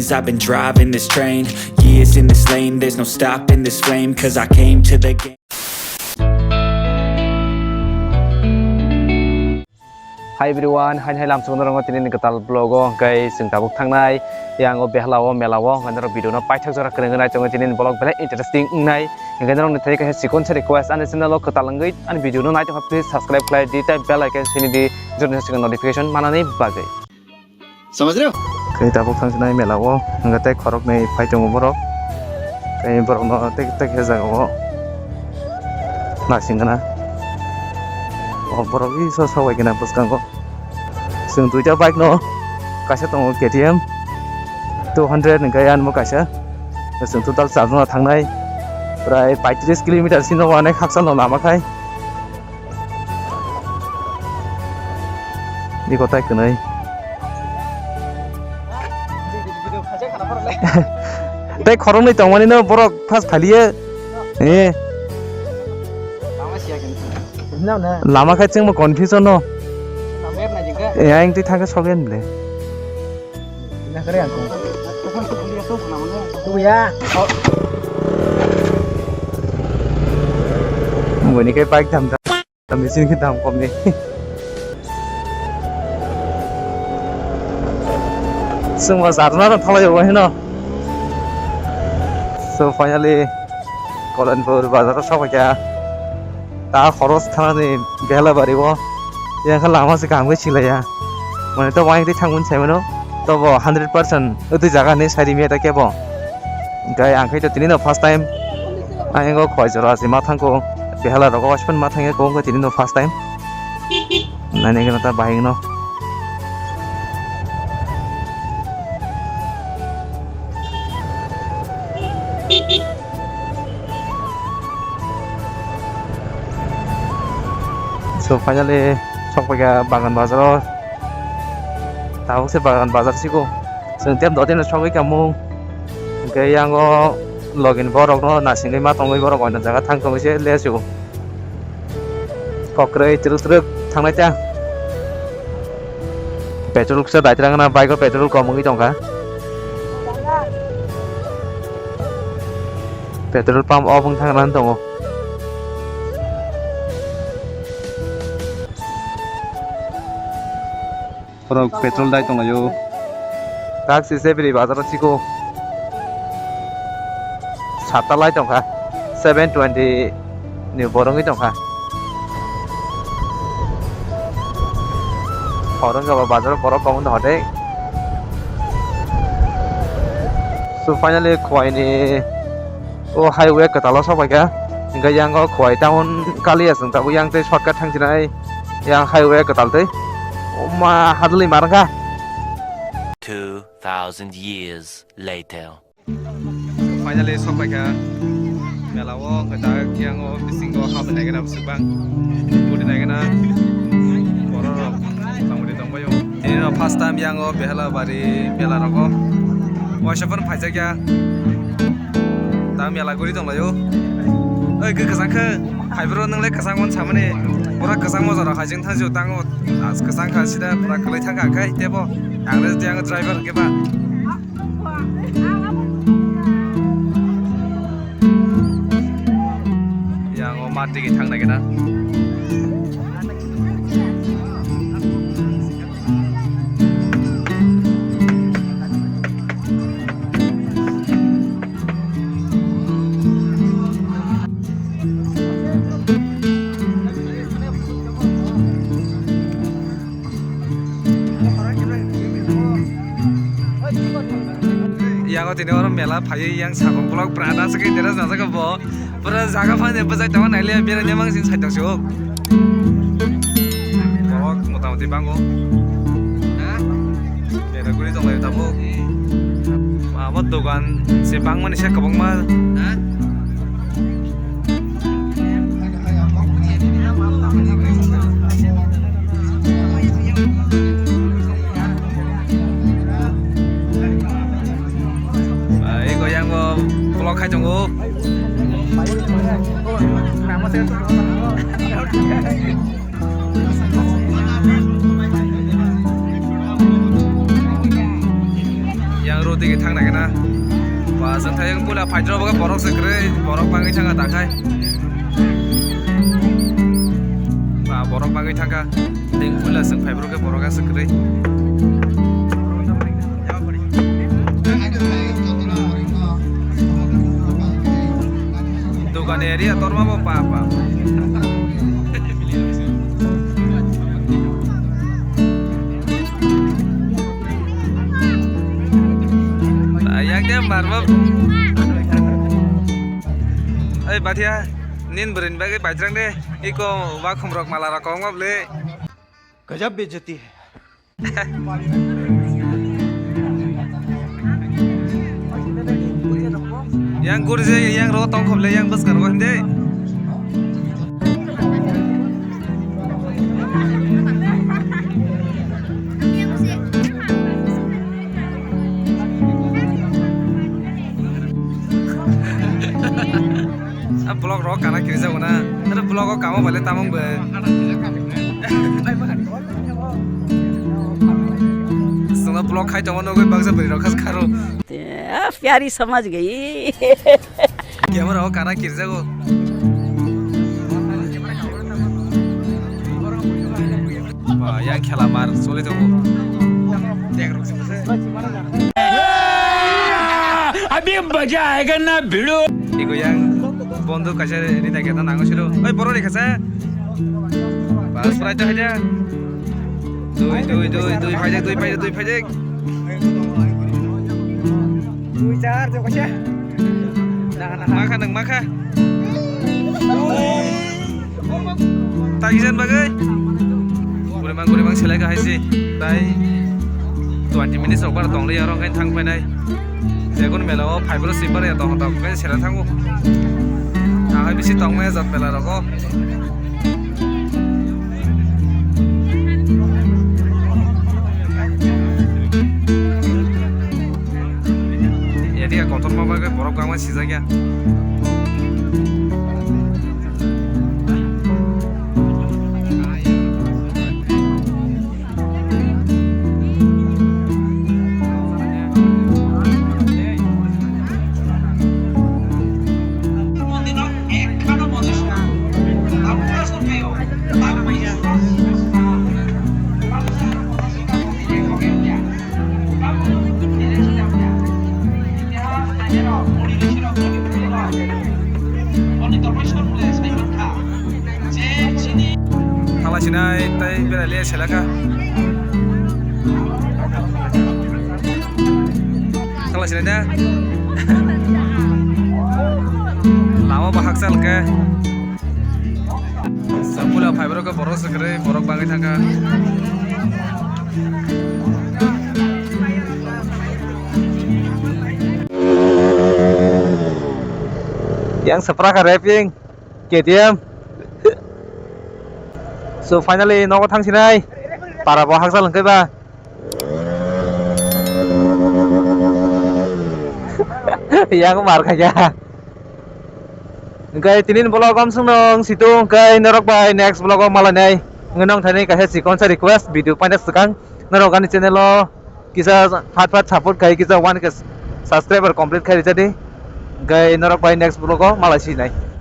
lanes, I've been driving this train. Years in this lane, there's no stopping this flame. Cause I came to the game. Hi everyone, hai lam sungrang tinin ketal blogo kai sing tabuk thangnai yang behlawo melawo nganro video na paithak jora krengnai chong tinin blog bele interesting nai nganro ni thai ka sikon se request an channel ketalangai an video no nai to please subscribe klai di tai bell icon sini di jorna sing notification manani bagai समझ रहे हो kai tabuk thangnai melawo ngatai khorok nei phaitong borok kai borok no tek tek hejago nasingana borok i so sawai gena buskango sung tuja bike no kaisa tongo KTM 200 ngai an mo kaisa sung total charge no thangnai prai 35 km sino wane khaksal no lama khai ni kotai kunai tai khorong nei tongmani no borok fast phaliye lama khai cheng mo confusion no yang ti thang sogen ble na kare angko tu ya mo ni kai bike tham mesin ki tham kom ni semua sarna thala yo heno so finally Kolanpur bazar sobaika ta khoros thani bela baribo yang lama se kam chilaya mane to wang ti thangmun saimano to 100% utu jaga ne sari me ta kebo gai angkai to tini no first time ayengo khoi jora si mathangko behala rogo waspan mathange ko ngo tini no first time nane gena ta bahing no so finally sokpaga bagan bazar tahu se bagan bazar siko setiap dotin sokai kamu gaya ngo login borok no nasingai matongai borok ona jaga thangtong se lesu kokrai terus thangnai ta petrol se baitrang na bike petrol komungi tongka petrol pump opung thangnan tongo petrol dai tong ayo taxi se beri bazar chiko sata lai tong kha 720 ni borong tong kha orang ga bazar borok kamun hode so finally khoi ni o highway katalo sabai ga inga yang o khoi town kali asung ta yang te shortcut thang jinai yang highway katalte Oma hadli marga 2000 years later. Finally sampai ke melawo kata yang bisingo haben naik na subang budi naik na borok kamu di tongbayo ini no first time yang behela bari bela roko washapan phaja kya tam mela guri tonglayo oi ke kesangke haibro nangle kesangon samane pura kesang mo jara hajing thangjo tango kesang kha sida pura kalai thanga kai tebo angre yang driver ke ba yang mati ki thang na yang tini orang mela payah yang sabang blok berada sekali teras nasa kebo pura jaga fan yang besar tahu naik lihat biar nyamang sin saya tak syok blok muta-muti bango biar aku ni tong lagi tabu amat dogan si bang mana sih kebang mah blok hai tunggu bro dige thang naga na ba jeng thayang pula phaidro baga borok sekre borok bangai thanga takai ba borok bangai thanga ding pula seng phaibro ke boroka sekre dogane area torma ba pa yang dia marwab bathia nin berin bagai bajrang deh iko wa khumrok malara kongop le गजब बेइज्जती है yang gurje yang ro tong khoble yang bus kar wan de blog ro kana kiri jago na ada blog ko kamo bale tamong be संगा blog खाई जमानो कोई बगसा बरी रखस खारो प्यारी समझ गई कैमरा हो काना किरजा को वाह या खेला मार सोले तो को अभी मजा आएगा ना भिड़ो इको yang বন্ধু কাছে রিতা কেতা নাঙ্গো ছিল ওই বড় রেখেছে বাস প্রায় তো হইলা দুই ফাইজে দুই চার তো কইছে মাখা নং মাখা তাইজন বাগৈ গুরিমাং সেলাই গাহাইছে তাই 20 minutes অকবার দংলে আর ওখানে থাং ফাইনাই যেগুন মেলাও ফাইবর সিপারে দং দং কাই সেরা থাঙ্গো আহাই বেশি তংমে জাত পেলা রকো dia kotor mama ke borok kamu sih saja Sinai tay beralih selaka. Kalau sinai dah, lama bahak sal ke. Semula fiber ke borok segera borok bangai tangga. Yang sepraka rapping, KTM. So finally nó có thăng xin đây para bỏ hắc ra lần cái ba yang ko mar kaya cái tinin blog om sung nong situ cái narok by next blog om malah nai ngenong thani ka si konsa request video pandak sekang narok kan channel lo kisa fat support kai kisa one ke subscriber complete kai jadi cái narok by next blog om malah si nai